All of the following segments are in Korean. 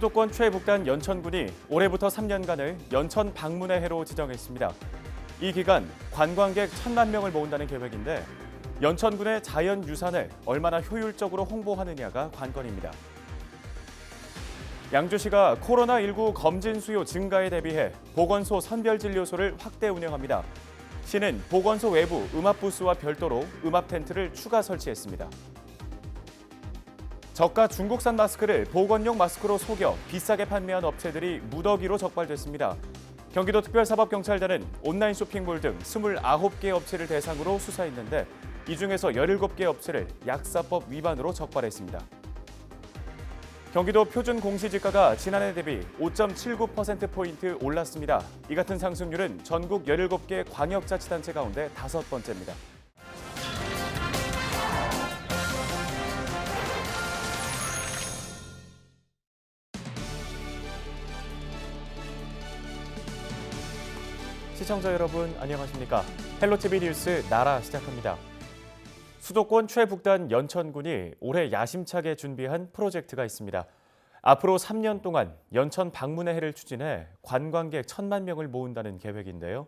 수도권 최북단 연천군이 올해부터 3년간을 연천 방문의 해로 지정했습니다. 이 기간 관광객 1,000만 명을 모은다는 계획인데 연천군의 자연유산을 얼마나 효율적으로 홍보하느냐가 관건입니다. 양주시가 코로나19 검진 수요 증가에 대비해 보건소 선별진료소를 확대 운영합니다. 시는 보건소 외부 음압 부스와 별도로 음압 텐트를 추가 설치했습니다. 저가 중국산 마스크를 보건용 마스크로 속여 비싸게 판매한 업체들이 무더기로 적발됐습니다. 경기도 특별사법경찰단은 온라인 쇼핑몰 등 29개 업체를 대상으로 수사했는데 이 중에서 17개 업체를 약사법 위반으로 적발했습니다. 경기도 표준 공시지가가 지난해 대비 5.79%포인트 올랐습니다. 이 같은 상승률은 전국 17개 광역자치단체 가운데 5번째입니다. 시청자 여러분 안녕하십니까? 헬로티비 뉴스 나라 시작합니다. 수도권 최북단 연천군이 올해 야심차게 준비한 프로젝트가 있습니다. 앞으로 3년 동안 연천 방문의 해를 추진해 관광객 1,000만 명을 모은다는 계획인데요.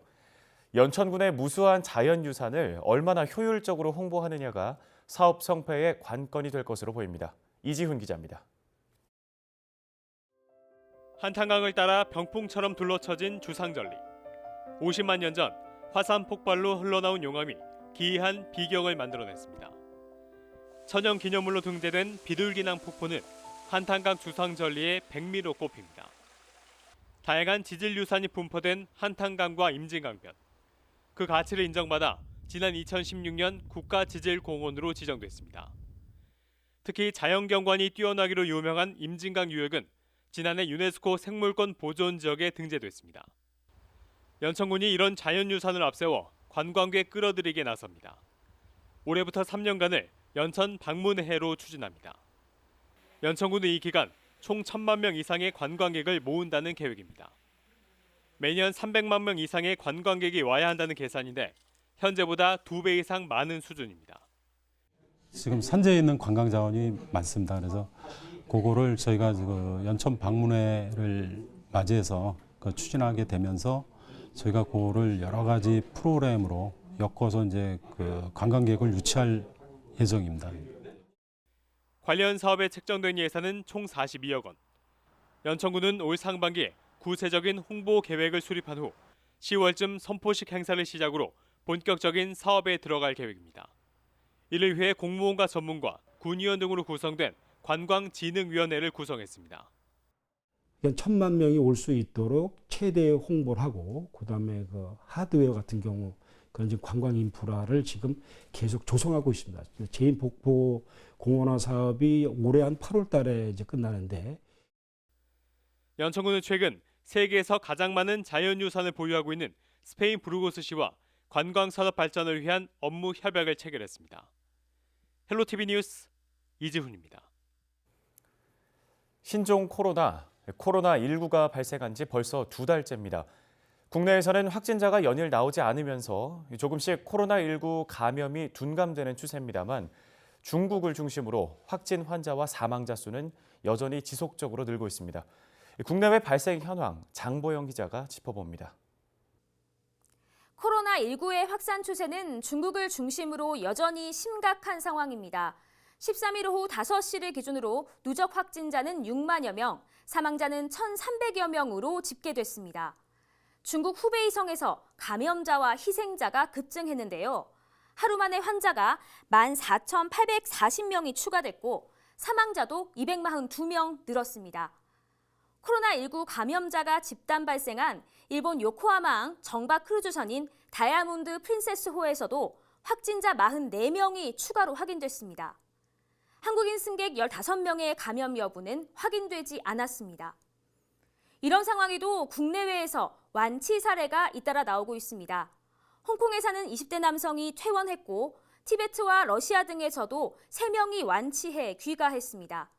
연천군의 무수한 자연유산을 얼마나 효율적으로 홍보하느냐가 사업 성패의 관건이 될 것으로 보입니다. 이지훈 기자입니다. 한탄강을 따라 병풍처럼 둘러쳐진 주상절리. 50만 년 전 화산 폭발로 흘러나온 용암이 기이한 비경을 만들어냈습니다. 천연 기념물로 등재된 비둘기낭 폭포는 한탄강 주상절리의 백미로 꼽힙니다. 다양한 지질 유산이 분포된 한탄강과 임진강변. 그 가치를 인정받아 지난 2016년 국가지질공원으로 지정됐습니다. 특히 자연경관이 뛰어나기로 유명한 임진강 유역은 지난해 유네스코 생물권 보존 지역에 등재됐습니다. 연천군이 이런 자연유산을 앞세워 관광객 끌어들이게 나섭니다. 올해부터 3년간을 연천 방문의 해로 추진합니다. 연천군은 이 기간 총 1,000만 명 이상의 관광객을 모은다는 계획입니다. 매년 300만 명 이상의 관광객이 와야 한다는 계산인데 현재보다 2배 이상 많은 수준입니다. 지금 산재에 있는 관광 자원이 많습니다. 그래서 그거를 저희가 연천 방문회를 맞이해서 추진하게 되면서 저희가 그거를 여러 가지 프로그램으로 엮어서 이제 관광객을 유치할 예정입니다. 관련 사업에 책정된 예산은 총 42억 원. 연천군은 올 상반기에 구체적인 홍보 계획을 수립한 후 10월쯤 선포식 행사를 시작으로 본격적인 사업에 들어갈 계획입니다. 이를 위해 공무원과 전문가, 군의원 등으로 구성된 관광진흥위원회를 구성했습니다. 1,000만 명이 올 수 있도록 최대 홍보를 하고 그다음에 하드웨어 같은 경우 그런 지금 관광 인프라를 지금 계속 조성하고 있습니다. 제인 폭포 공원화 사업이 올해 한 8월 달에 이제 끝나는데 연천군은 최근 세계에서 가장 많은 자연유산을 보유하고 있는 스페인 부르고스시와 관광 산업 발전을 위한 업무 협약을 체결했습니다. 헬로티비 뉴스 이지훈입니다. 신종 코로나19가 발생한 지 벌써 2달째입니다. 국내에서는 확진자가 연일 나오지 않으면서 조금씩 코로나19 감염이 둔감되는 추세입니다만 중국을 중심으로 확진 환자와 사망자 수는 여전히 지속적으로 늘고 있습니다. 국내외 발생 현황 장보영 기자가 짚어봅니다. 코로나19의 확산 추세는 중국을 중심으로 여전히 심각한 상황입니다. 13일 오후 5시를 기준으로 누적 확진자는 6만여 명, 사망자는 1,300여 명으로 집계됐습니다. 중국 후베이성에서 감염자와 희생자가 급증했는데요. 하루 만에 환자가 14,840명이 추가됐고 사망자도 242명 늘었습니다. 코로나19 감염자가 집단 발생한 일본 요코하마항 정박 크루즈선인 다이아몬드 프린세스호에서도 확진자 44명이 추가로 확인됐습니다. 한국인 승객 15명의 감염 여부는 확인되지 않았습니다. 이런 상황에도 국내외에서 완치 사례가 잇따라 나오고 있습니다. 홍콩에 사는 20대 남성이 퇴원했고 티베트와 러시아 등에서도 3명이 완치해 귀가했습니다.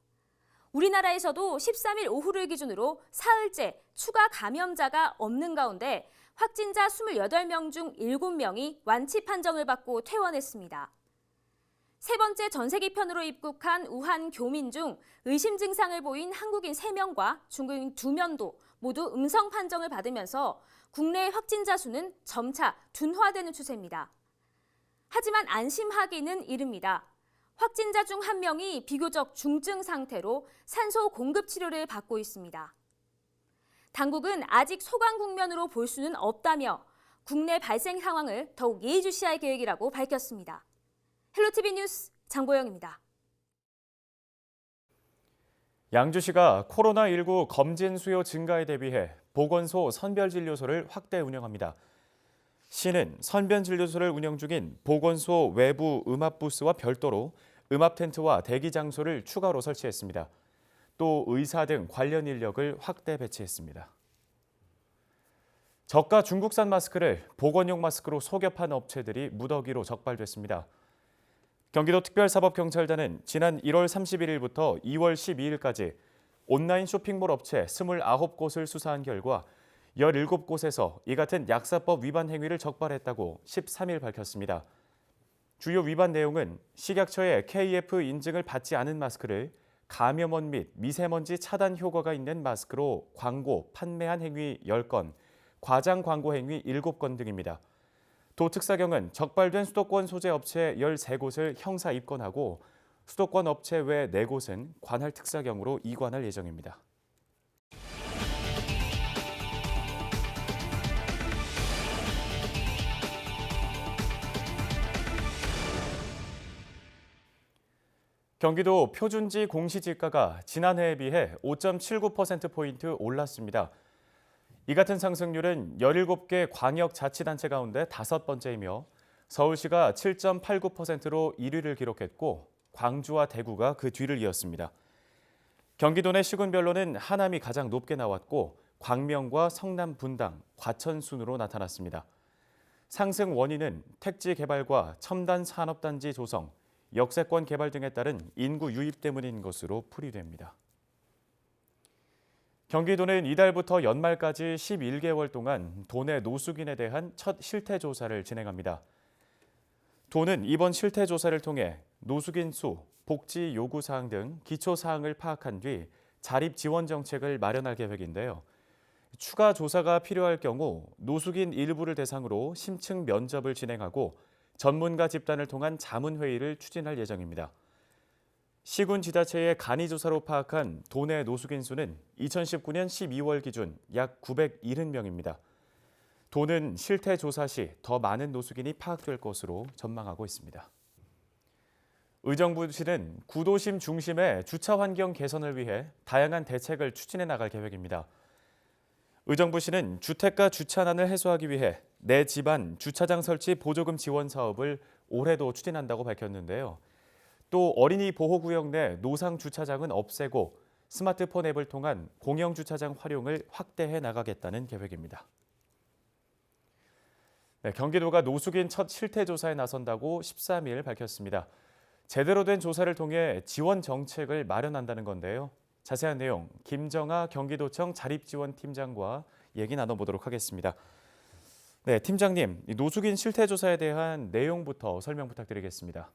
우리나라에서도 13일 오후를 기준으로 사흘째 추가 감염자가 없는 가운데 확진자 28명 중 7명이 완치 판정을 받고 퇴원했습니다. 세 번째 전세기 편으로 입국한 우한 교민 중 의심 증상을 보인 한국인 3명과 중국인 2명도 모두 음성 판정을 받으면서 국내 확진자 수는 점차 둔화되는 추세입니다. 하지만 안심하기는 이릅니다. 확진자 중 1명이 비교적 중증 상태로 산소 공급 치료를 받고 있습니다. 당국은 아직 소강 국면으로 볼 수는 없다며 국내 발생 상황을 더욱 예의주시할 계획이라고 밝혔습니다. 헬로티비 뉴스 장보영입니다. 양주시가 코로나19 검진 수요 증가에 대비해 보건소 선별진료소를 확대 운영합니다. 시는 선별진료소를 운영 중인 보건소 외부 음압부스와 별도로 음압 텐트와 대기 장소를 추가로 설치했습니다. 또 의사 등 관련 인력을 확대 배치했습니다. 저가 중국산 마스크를 보건용 마스크로 속여판 업체들이 무더기로 적발됐습니다. 경기도 특별사법경찰단은 지난 1월 31일부터 2월 12일까지 온라인 쇼핑몰 업체 29곳을 수사한 결과 17곳에서 이 같은 약사법 위반 행위를 적발했다고 13일 밝혔습니다. 주요 위반 내용은 식약처의 KF 인증을 받지 않은 마스크를 감염원 및 미세먼지 차단 효과가 있는 마스크로 광고, 판매한 행위 10건, 과장 광고 행위 7건 등입니다. 도 특사경은 적발된 수도권 소재 업체 13곳을 형사 입건하고 수도권 업체 외 4곳은 관할 특사경으로 이관할 예정입니다. 경기도 표준지 공시지가가 지난해에 비해 5.79%포인트 올랐습니다. 이 같은 상승률은 17개 광역자치단체 가운데 5번째이며 서울시가 7.89%로 1위를 기록했고 광주와 대구가 그 뒤를 이었습니다. 경기도 내 시군별로는 하남이 가장 높게 나왔고 광명과 성남 분당, 과천 순으로 나타났습니다. 상승 원인은 택지 개발과 첨단 산업단지 조성, 역세권 개발 등에 따른 인구 유입 때문인 것으로 풀이됩니다. 경기도는 이달부터 연말까지 11개월 동안 도내 노숙인에 대한 첫 실태조사를 진행합니다. 도는 이번 실태조사를 통해 노숙인 수, 복지 요구사항 등 기초사항을 파악한 뒤 자립지원 정책을 마련할 계획인데요. 추가 조사가 필요할 경우 노숙인 일부를 대상으로 심층 면접을 진행하고 전문가 집단을 통한 자문회의를 추진할 예정입니다. 시군 지자체의 간이조사로 파악한 도내 노숙인 수는 2019년 12월 기준 약 970명입니다. 도는 실태조사 시 더 많은 노숙인이 파악될 것으로 전망하고 있습니다. 의정부시는 구도심 중심의 주차 환경 개선을 위해 다양한 대책을 추진해 나갈 계획입니다. 의정부시는 주택가 주차난을 해소하기 위해 내 집안 주차장 설치 보조금 지원 사업을 올해도 추진한다고 밝혔는데요. 또 어린이 보호구역 내 노상 주차장은 없애고 스마트폰 앱을 통한 공영 주차장 활용을 확대해 나가겠다는 계획입니다. 경기도가 노숙인 첫 실태조사에 나선다고 13일 밝혔습니다. 제대로 된 조사를 통해 지원 정책을 마련한다는 건데요. 자세한 내용 김정아 경기도청 자립지원팀장과 얘기 나눠보도록 하겠습니다. 네, 팀장님, 노숙인 실태조사에 대한 내용부터 설명 부탁드리겠습니다.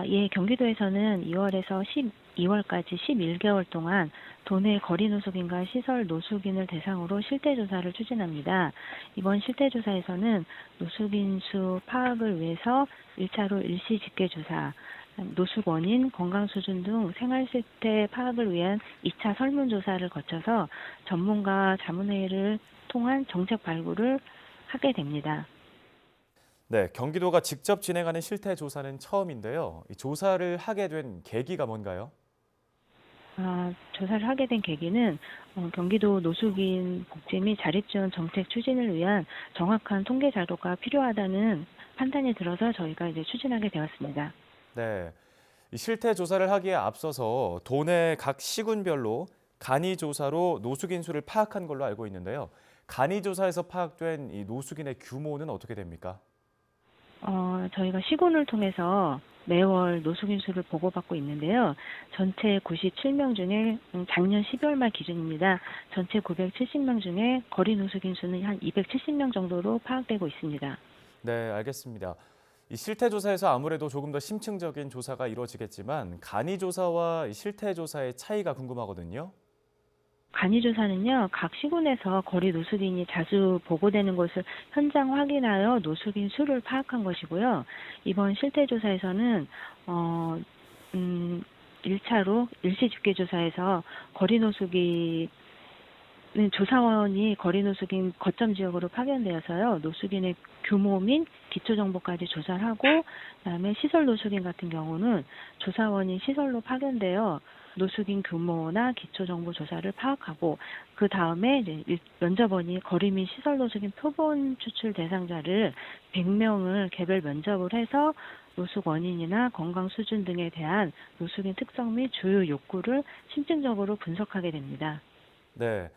예, 경기도에서는 2월에서 12월까지 11개월 동안 도내 거리 노숙인과 시설 노숙인을 대상으로 실태조사를 추진합니다. 이번 실태조사에서는 노숙인 수 파악을 위해서 1차로 일시 집계조사, 노숙 원인, 건강 수준 등 생활 실태 파악을 위한 2차 설문조사를 거쳐서 전문가 자문회의를 통한 정책 발굴을 하게 됩니다. 네, 경기도가 직접 진행하는 실태조사는 처음인데요. 이 조사를 하게 된 계기가 뭔가요? 조사를 하게 된 계기는 경기도 노숙인 복지 및 자립지원 정책 추진을 위한 정확한 통계 자료가 필요하다는 판단이 들어서 저희가 이제 추진하게 되었습니다. 네, 이 실태조사를 하기에 앞서서 도내 각 시군별로 간이조사로 노숙인 수를 파악한 걸로 알고 있는데요. 간이조사에서 파악된 이 노숙인의 규모는 어떻게 됩니까? 저희가 시군을 통해서 매월 노숙인 수를 보고받고 있는데요. 전체 97명 중에 작년 12월 말 기준입니다. 전체 970명 중에 거리 노숙인 수는 한 270명 정도로 파악되고 있습니다. 네, 알겠습니다. 이 실태 조사에서 아무래도 조금 더 심층적인 조사가 이루어지겠지만 간이 조사와 실태 조사의 차이가 궁금하거든요. 간이조사는요, 각 시군에서 거리 노숙인이 자주 보고되는 곳을 현장 확인하여 노숙인 수를 파악한 것이고요. 이번 실태조사에서는 1차로 일시 집계조사에서 거리 노숙인 조사원이 거리 노숙인 거점 지역으로 파견되어서요, 노숙인의 규모 및 기초 정보까지 조사를 하고, 그다음에 시설 노숙인 같은 경우는 조사원이 시설로 파견되어 노숙인 규모나 기초 정보 조사를 파악하고, 그 다음에 이제 면접원이 거리 및 시설 노숙인 표본 추출 대상자를 100명을 개별 면접을 해서 노숙 원인이나 건강 수준 등에 대한 노숙인 특성 및 주요 욕구를 심층적으로 분석하게 됩니다. 네.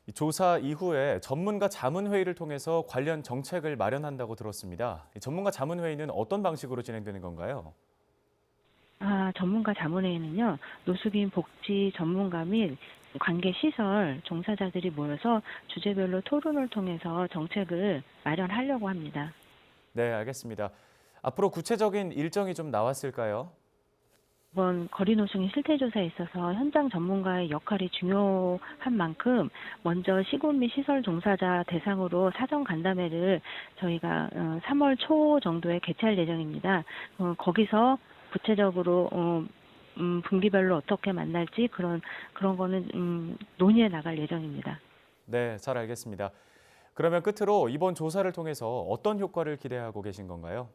이 조사 이후에 전문가 자문회의를 통해서 관련 정책을 마련한다고 들었습니다. 이 전문가 자문회의는 어떤 방식으로 진행되는 건가요? 전문가 자문회의는요, 노숙인 복지 전문가 및 관계 시설 종사자들이 모여서 주제별로 토론을 통해서 정책을 마련하려고 합니다. 네, 알겠습니다. 앞으로 구체적인 일정이 좀 나왔을까요? 이번 거리 노숙인 실태조사에 있어서 현장 전문가의 역할이 중요한 만큼 먼저 시군 및 시설 종사자 대상으로 사전 간담회를 저희가 3월 초 정도에 개최할 예정입니다. 거기서 구체적으로 분기별로 어떻게 만날지 그런 거는 논의해 나갈 예정입니다. 네, 잘 알겠습니다. 그러면 끝으로 이번 조사를 통해서 어떤 효과를 기대하고 계신 건가요?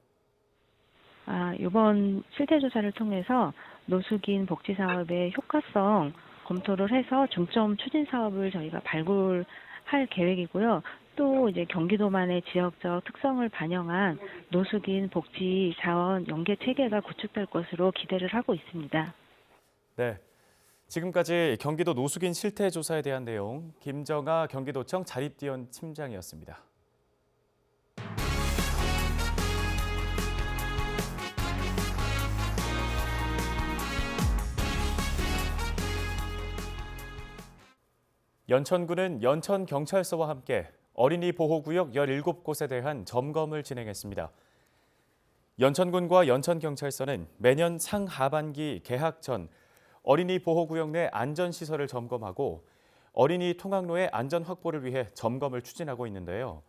이번 실태조사를 통해서 노숙인 복지 사업의 효과성 검토를 해서 중점 추진 사업을 저희가 발굴할 계획이고요. 또 이제 경기도만의 지역적 특성을 반영한 노숙인 복지 자원 연계 체계가 구축될 것으로 기대를 하고 있습니다. 네, 지금까지 경기도 노숙인 실태 조사에 대한 내용 김정아 경기도청 자립지원 팀장이었습니다. 연천군은 연천경찰서와 함께 어린이 보호구역 17곳에 대한 점검을 진행했습니다. 연천군과 연천경찰서는 매년 상하반기 개학 전 어린이 보호구역 내 안전시설을 점검하고 어린이 통학로의 안전 확보를 위해 점검을 추진하고 있는데요.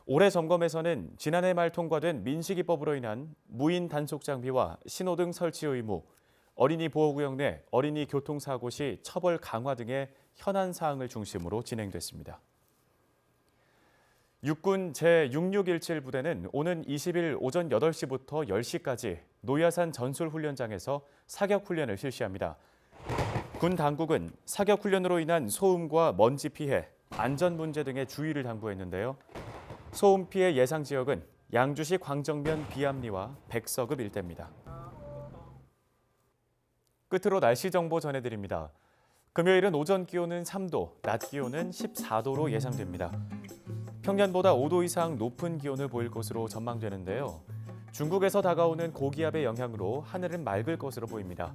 올해 점검에서는 지난해 말 통과된 민식이법으로 인한 무인 단속 장비와 신호등 설치 의무, 어린이 보호구역 내 어린이 교통사고 시 처벌 강화 등의 현안 사항을 중심으로 진행됐습니다. 육군 제6617 부대는 오는 20일 오전 8시부터 10시까지 노야산 전술훈련장에서 사격훈련을 실시합니다. 군 당국은 사격훈련으로 인한 소음과 먼지 피해, 안전 문제 등의 주의를 당부했는데요. 소음 피해 예상 지역은 양주시 광정면 비암리와 백서급 일대입니다. 끝으로 날씨 정보 전해드립니다. 금요일은 오전 기온은 3도, 낮 기온은 14도로 예상됩니다. 평년보다 5도 이상 높은 기온을 보일 것으로 전망되는데요. 중국에서 다가오는 고기압의 영향으로 하늘은 맑을 것으로 보입니다.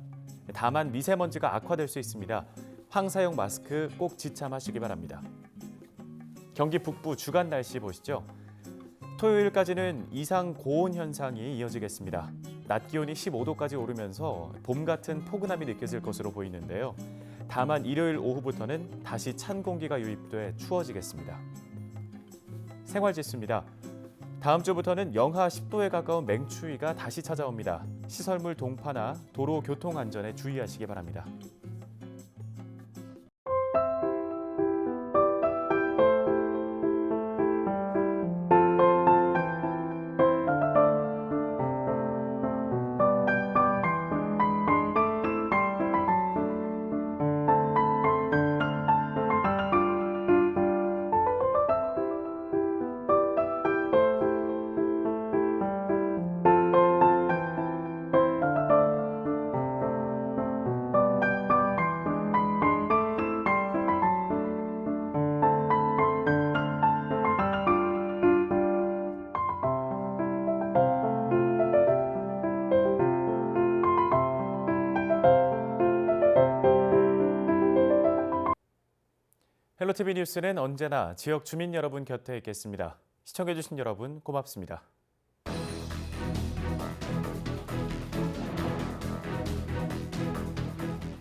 다만 미세먼지가 악화될 수 있습니다. 황사용 마스크 꼭 지참하시기 바랍니다. 경기 북부 주간 날씨 보시죠. 토요일까지는 이상 고온 현상이 이어지겠습니다. 낮 기온이 15도까지 오르면서 봄 같은 포근함이 느껴질 것으로 보이는데요. 다만 일요일 오후부터는 다시 찬 공기가 유입돼 추워지겠습니다. 생활지수입니다. 다음 주부터는 영하 10도에 가까운 맹추위가 다시 찾아옵니다. 시설물 동파나 도로 교통 안전에 주의하시기 바랍니다. 헬로티비 뉴스는 언제나 지역 주민 여러분 곁에 있겠습니다. 시청해주신 여러분 고맙습니다.